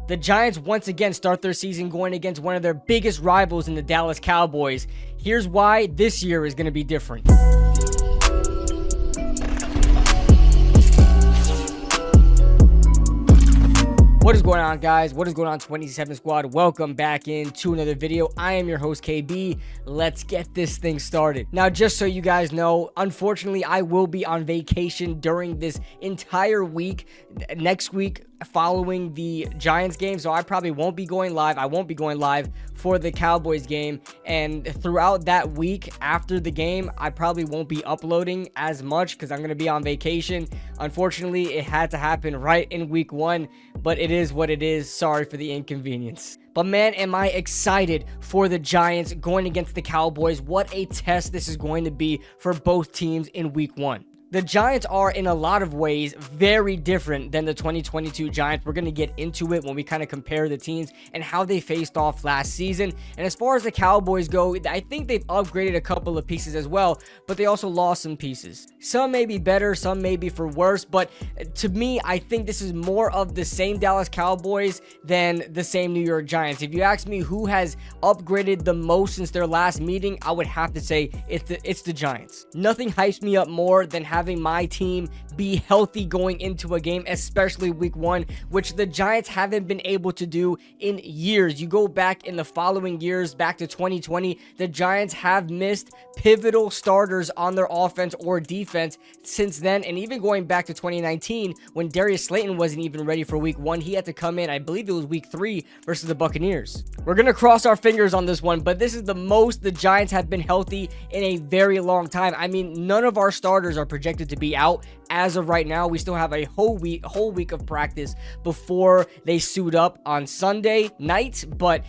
The Giants once again start their season going against one of their biggest rivals in the Dallas Cowboys. Here's why this year is going to be different. What is going on, guys? What is going on, 27 Squad? Welcome back into another video. I am your host, KB. Let's get this thing started. Now, just so you guys know, unfortunately, I will be on vacation during this entire week. Next week, following the Giants game, so I probably won't be going live. I won't be going live for the Cowboys game, and throughout that week after the game, I probably won't be uploading as much because I'm going to be on vacation. Unfortunately, it had to happen right in week one, but it is what it is. Sorry for the inconvenience. But man, am I excited for the Giants going against the Cowboys. What a test this is going to be for both teams in week one. The Giants are, in a lot of ways, very different than the 2022 Giants. We're going to get into it when we kind of compare the teams and how they faced off last season. And as far as the Cowboys go, I think they've upgraded a couple of pieces as well, but they also lost some pieces. Some may be better, some may be for worse, but to me, I think this is more of the same Dallas Cowboys than the same New York Giants. If you ask me who has upgraded the most since their last meeting, I would have to say it's the Giants. Nothing hypes me up more than having my team be healthy going into a game, especially week one, which the Giants haven't been able to do in years. You go back in the following years, back to 2020, the Giants have missed pivotal starters on their offense or defense since then. And even going back to 2019, when Darius Slayton wasn't even ready for week one, he had to come in, I believe it was week 3 versus the Buccaneers. We're going to cross our fingers on this one, but this is the most the Giants have been healthy in a very long time. I mean, none of our starters are projected to be out as of right now. We still have a whole week of practice before they suit up on Sunday night, but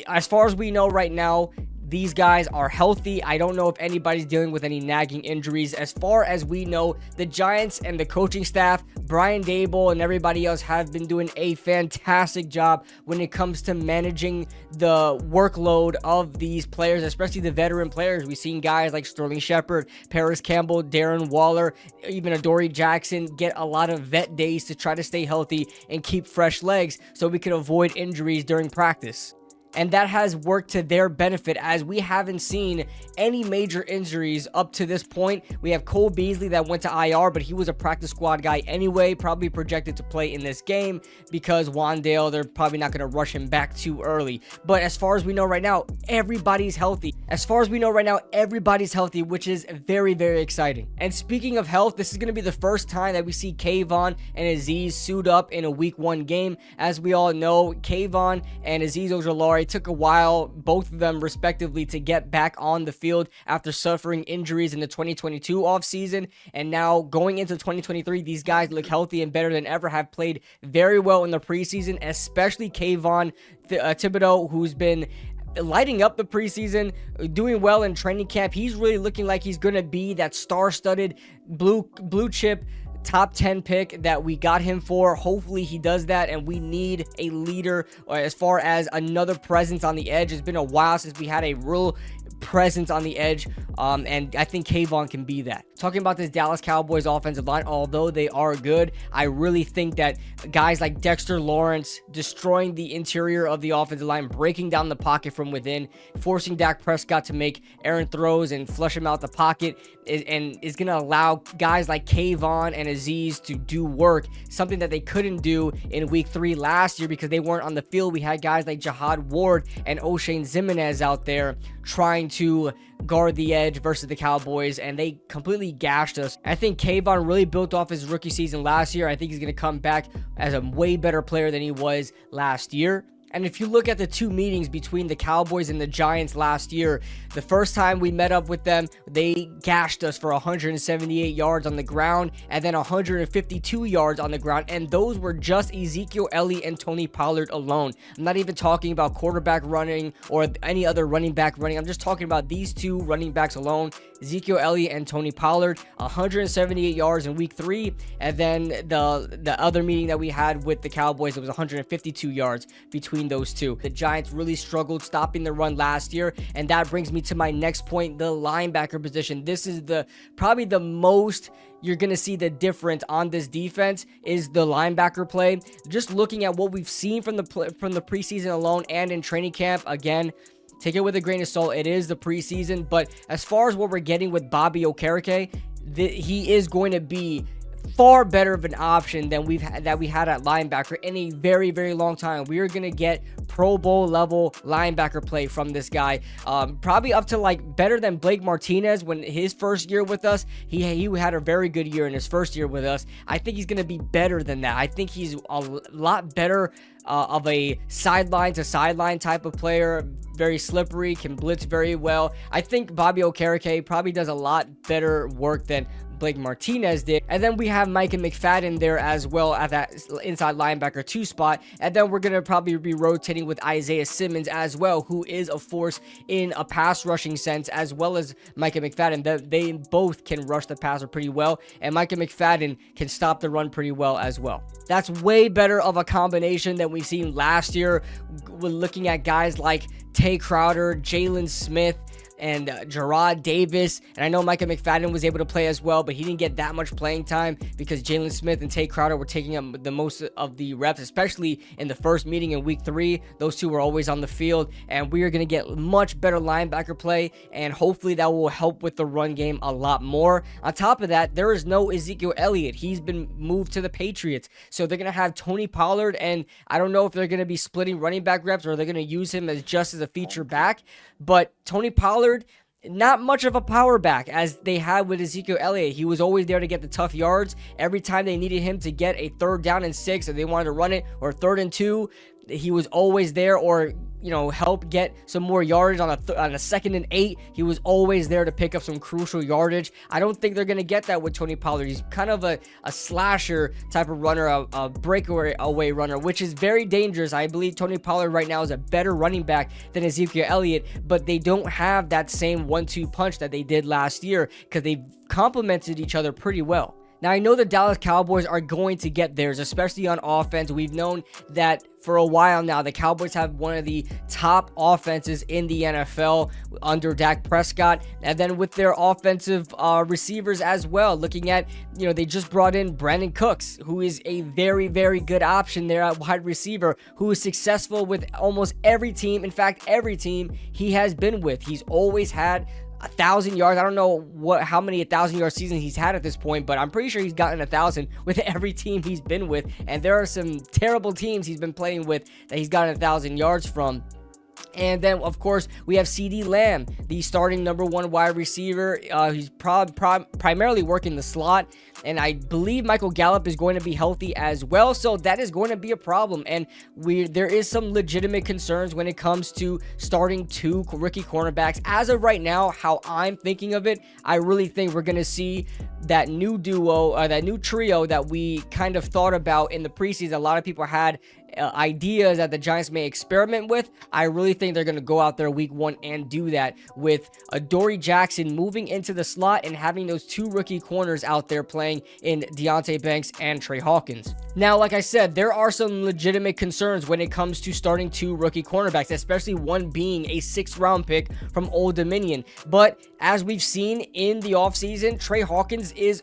as far as we know right now, these guys are healthy. I don't know if anybody's dealing with any nagging injuries. As far as we know, the Giants and the coaching staff, Brian Daboll and everybody else, have been doing a fantastic job when it comes to managing the workload of these players, especially the veteran players. We've seen guys like Sterling Shepard, Paris Campbell, Darren Waller, even Adoree Jackson get a lot of vet days to try to stay healthy and keep fresh legs so we can avoid injuries during practice. And that has worked to their benefit, as we haven't seen any major injuries up to this point. We have Cole Beasley that went to IR, but he was a practice squad guy anyway, probably projected to play in this game because Wandale, they're probably not going to rush him back too early. But as far as we know right now, everybody's healthy. Which is very, very exciting. And speaking of health, this is going to be the first time that we see Kayvon and Azeez suit up in a week one game. As we all know, Kayvon and Azeez Ojulari, it took a while, both of them respectively, to get back on the field after suffering injuries in the 2022 offseason. And now going into 2023, these guys look healthy and better than ever, have played very well in the preseason, especially Kayvon Thibodeaux, who's been lighting up the preseason, doing well in training camp. He's really looking like he's going to be that star-studded blue chip top 10 pick that we got him for. Hopefully he does that, and we need a leader as far as another presence on the edge. It's been a while since we had a real presence on the edge, and I think Kayvon can be that. Talking about this Dallas Cowboys offensive line, although they are good, I really think that guys like Dexter Lawrence destroying the interior of the offensive line, breaking down the pocket from within, forcing Dak Prescott to make errant throws and flush him out the pocket, is going to allow guys like Kayvon and Azeez to do work, something that they couldn't do in week 3 last year because they weren't on the field. We had guys like Jihad Ward and O'Shane Ximines out there trying to guard the edge versus the Cowboys, and they completely gashed us. I think Kayvon really built off his rookie season last year. I think he's going to come back as a way better player than he was last year. And if you look at the two meetings between the Cowboys and the Giants last year, the first time we met up with them, they gashed us for 178 yards on the ground and then 152 yards on the ground. And those were just Ezekiel Elliott and Tony Pollard alone. I'm not even talking about quarterback running or any other running back running. I'm just talking about these two running backs alone, Ezekiel Elliott and Tony Pollard. 178 yards in week 3. And then the other meeting that we had with the Cowboys, it was 152 yards between between those two. The Giants really struggled stopping the run last year, and that brings me to my next point, the linebacker position. This is probably the most you're going to see the difference on this defense is the linebacker play. Just looking at what we've seen from the preseason alone and in training camp, again, take it with a grain of salt. It is the preseason, but as far as what we're getting with Bobby Okereke, he is going to be far better of an option than we had at linebacker in a very, very long time. We are going to get Pro Bowl level linebacker play from this guy, probably up to like better than Blake Martinez when his first year with us. He had a very good year in his first year with us. I think he's going to be better than that. I think he's a lot better of a sideline to sideline type of player, very slippery, can blitz very well. I think Bobby Okereke probably does a lot better work than Blake Martinez did. And then we have Micah McFadden there as well at that inside linebacker 2 spot. And then we're going to probably be rotating with Isaiah Simmons as well, who is a force in a pass rushing sense, as well as Micah McFadden. They both can rush the passer pretty well, and Micah McFadden can stop the run pretty well as well. That's way better of a combination than we've seen last year. We're looking at guys like Tay Crowder, Jalen Smith, and Jarrad Davis. And I know Micah McFadden was able to play as well, but he didn't get that much playing time because Jalen Smith and Tay Crowder were taking up the most of the reps, especially in the first meeting in week 3. Those two were always on the field, and we are going to get much better linebacker play, and hopefully that will help with the run game a lot more. On top of that, there is no Ezekiel Elliott. He's been moved to the Patriots, so they're going to have Tony Pollard, and I don't know if they're going to be splitting running back reps or they're going to use him as just as a feature back, but Tony Pollard, not much of a power back as they had with Ezekiel Elliott. He was always there to get the tough yards. Every time they needed him to get a 3rd down and 6 and they wanted to run it, or 3rd and 2, he was always there, or help get some more yardage on a 2nd and 8. He was always there to pick up some crucial yardage. I don't think they're going to get that with Tony Pollard. He's kind of a slasher type of runner, a breakaway runner, which is very dangerous. I believe Tony Pollard right now is a better running back than Ezekiel Elliott, but they don't have that same 1-2 punch that they did last year because they've complemented each other pretty well. Now, I know the Dallas Cowboys are going to get theirs, especially on offense. We've known that for a while now. The Cowboys have one of the top offenses in the NFL under Dak Prescott, and then with their offensive receivers as well. Looking at, they just brought in Brandon Cooks, who is a very, very good option there at wide receiver, who is successful with almost every team. In fact, every team he has been with. He's always had 1,000 yards. I don't know how many 1,000-yard seasons he's had at this point, but I'm pretty sure he's gotten 1,000 with every team he's been with. And there are some terrible teams he's been playing with that he's gotten 1,000 yards from. And then, of course, we have CeeDee Lamb, the starting number 1 wide receiver. He's primarily working the slot, and I believe Michael Gallup is going to be healthy as well, so that is going to be a problem. And there is some legitimate concerns when it comes to starting 2 rookie cornerbacks. As of right now, how I'm thinking of it, I really think we're going to see that new duo, that new trio that we kind of thought about in the preseason. A lot of people had ideas that the Giants may experiment with. I really think they're going to go out there week 1 and do that with Adoree Jackson moving into the slot and having those 2 rookie corners out there playing in Deonte Banks and Trey Hawkins. Now, like I said, there are some legitimate concerns when it comes to starting 2 rookie cornerbacks, especially one being a 6th round pick from Old Dominion. But as we've seen in the offseason, Trey Hawkins is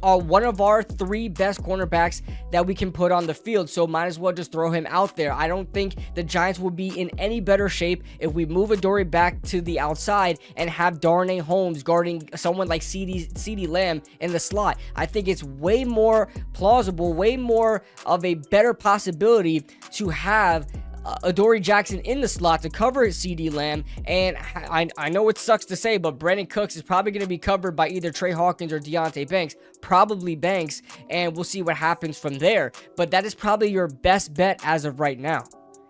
one of our 3 best cornerbacks that we can put on the field, so might as well just throw him out there. I don't think the Giants will be in any better shape if we move Adoree back to the outside and have Darnay Holmes guarding someone like CeeDee Lamb in the slot. I think it's way more plausible, way more of a better possibility to have Adoree Jackson in the slot to cover CeeDee Lamb, and I know it sucks to say, but Brandon Cooks is probably going to be covered by either Trey Hawkins or Deonte Banks, probably Banks, and we'll see what happens from there. But that is probably your best bet as of right now.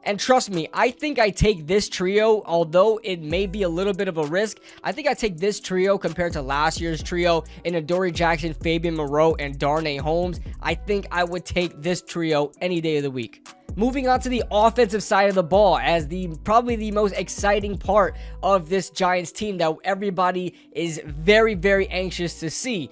And trust me, I think I take this trio, although it may be a little bit of a risk. I think I take this trio compared to last year's trio in Adoree Jackson, Fabian Moreau, and Darnay Holmes. I think I would take this trio any day of the week. Moving on to the offensive side of the ball, as probably the most exciting part of this Giants team that everybody is very, very anxious to see.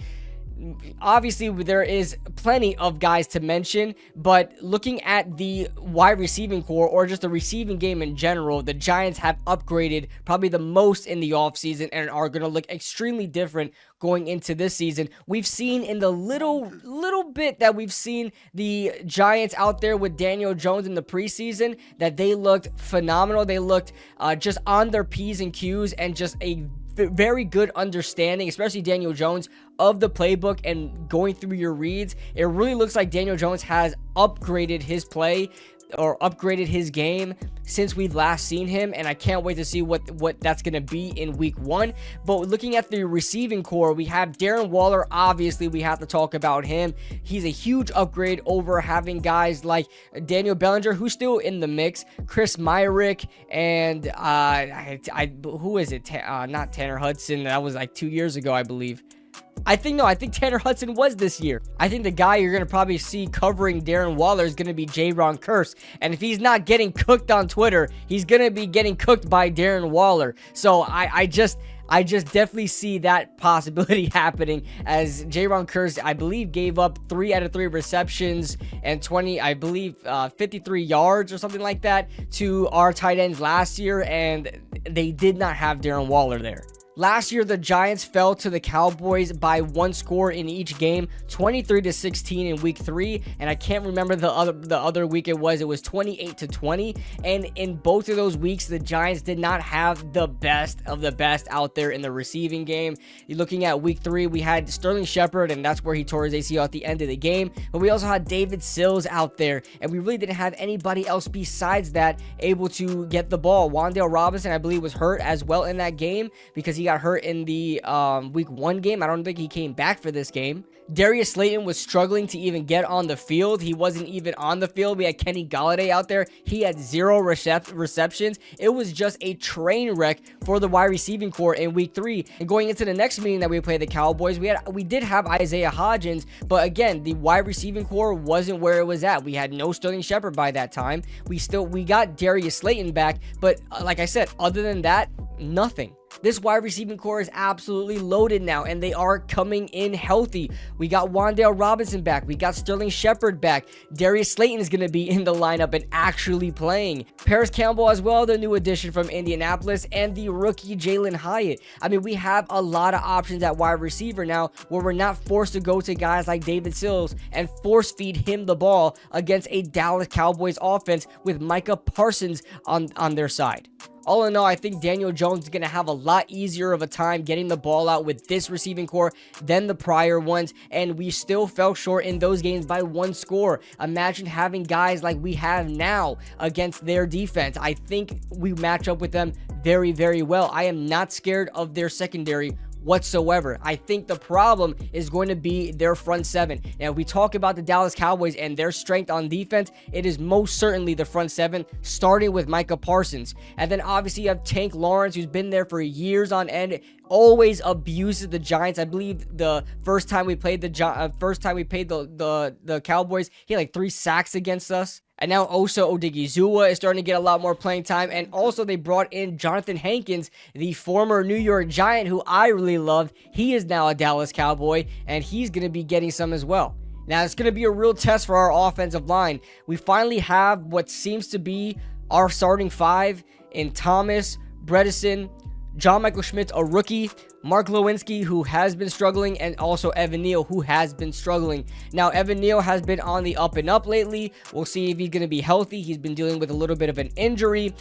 Obviously, there is plenty of guys to mention, but looking at the wide receiving core or just the receiving game in general, the Giants have upgraded probably the most in the offseason and are going to look extremely different going into this season. We've seen in the little bit that we've seen the Giants out there with Daniel Jones in the preseason that they looked phenomenal. They looked just on their P's and Q's and just a very good understanding, especially Daniel Jones, of the playbook and going through your reads. It really looks like Daniel Jones has upgraded his play or upgraded his game since we've last seen him, and I can't wait to see what that's going to be in week 1. But looking at the receiving core, we have Darren Waller. Obviously, we have to talk about him. He's a huge upgrade over having guys like Daniel Bellinger, who's still in the mix, Chris Myrick, and who is it? Not Tanner Hudson. That was like 2 years ago, I believe. I think Tanner Hudson was this year. I think the guy you're going to probably see covering Darren Waller is going to be Jaron Kearse. And if he's not getting cooked on Twitter, he's going to be getting cooked by Darren Waller. So I just definitely see that possibility happening, as Jaron Kearse, I believe, gave up 3 out of 3 receptions and 53 yards or something like that to our tight ends last year, and they did not have Darren Waller there. Last year, the Giants fell to the Cowboys by 1 score in each game, 23-16 in week 3, and I can't remember the other week it was 28-20, and in both of those weeks, the Giants did not have the best of the best out there in the receiving game. You're looking at week 3, we had Sterling Shepard, and that's where he tore his ACL at the end of the game, but we also had David Sills out there, and we really didn't have anybody else besides that able to get the ball. Wan'Dale Robinson, I believe, was hurt as well in that game because he got hurt in the week 1 game. I don't think he came back for this game. Darius Slayton was struggling to even get on the field. He wasn't even on the field. We had Kenny Golladay out there. He had 0 receptions. It was just a train wreck for the wide receiving core in week 3. And going into the next meeting that we played the Cowboys, we did have Isaiah Hodgins, but again, the wide receiving core wasn't where it was at. We had no Sterling Shepard by that time. We got Darius Slayton back, but like I said, other than that, nothing. This wide receiving core is absolutely loaded now, and they are coming in healthy. We got Wan'Dale Robinson back. We got Sterling Shepard back. Darius Slayton is going to be in the lineup and actually playing. Paris Campbell as well, the new addition from Indianapolis, and the rookie Jalen Hyatt. I mean, we have a lot of options at wide receiver now where we're not forced to go to guys like David Sills and force feed him the ball against a Dallas Cowboys offense with Micah Parsons on their side. All in all, I think Daniel Jones is going to have a lot easier of a time getting the ball out with this receiving core than the prior ones, and we still fell short in those games by 1 score. Imagine having guys like we have now against their defense. I think we match up with them very, very well. I am not scared of their secondary whatsoever. I think the problem is going to be their front 7. Now, if we talk about the Dallas Cowboys and their strength on defense, it is most certainly the front 7, starting with Micah Parsons. And then obviously you have Tank Lawrence, who's been there for years on end, always abuses the Giants. I believe the first time we played the Cowboys, he had like 3 sacks against us. And now Osa Odigizua is starting to get a lot more playing time. And also they brought in Jonathan Hankins, the former New York Giant, who I really loved. He is now a Dallas Cowboy, and he's going to be getting some as well. Now, it's going to be a real test for our offensive line. We finally have what seems to be our starting 5 in Thomas, Bredesen, John Michael Schmitz, a rookie, Mark Lewinsky, who has been struggling, and also Evan Neal, who has been struggling. Now, Evan Neal has been on the up and up lately. We'll see if he's going to be healthy. He's been dealing with a little bit of an injury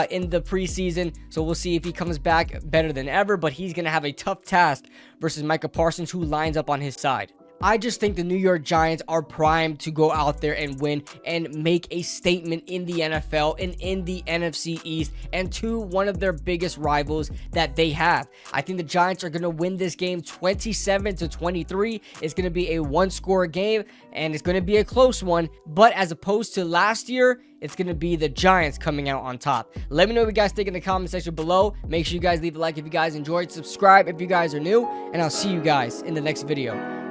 in the preseason, so we'll see if he comes back better than ever, but he's going to have a tough task versus Micah Parsons, who lines up on his side. I just think the New York Giants are primed to go out there and win and make a statement in the NFL and in the NFC East and to one of their biggest rivals that they have. I think the Giants are going to win this game 27-23. It's going to be a 1-score game, and it's going to be a close one, but as opposed to last year, it's going to be the Giants coming out on top. Let me know what you guys think in the comment section below. Make sure you guys leave a like if you guys enjoyed, subscribe if you guys are new, and I'll see you guys in the next video.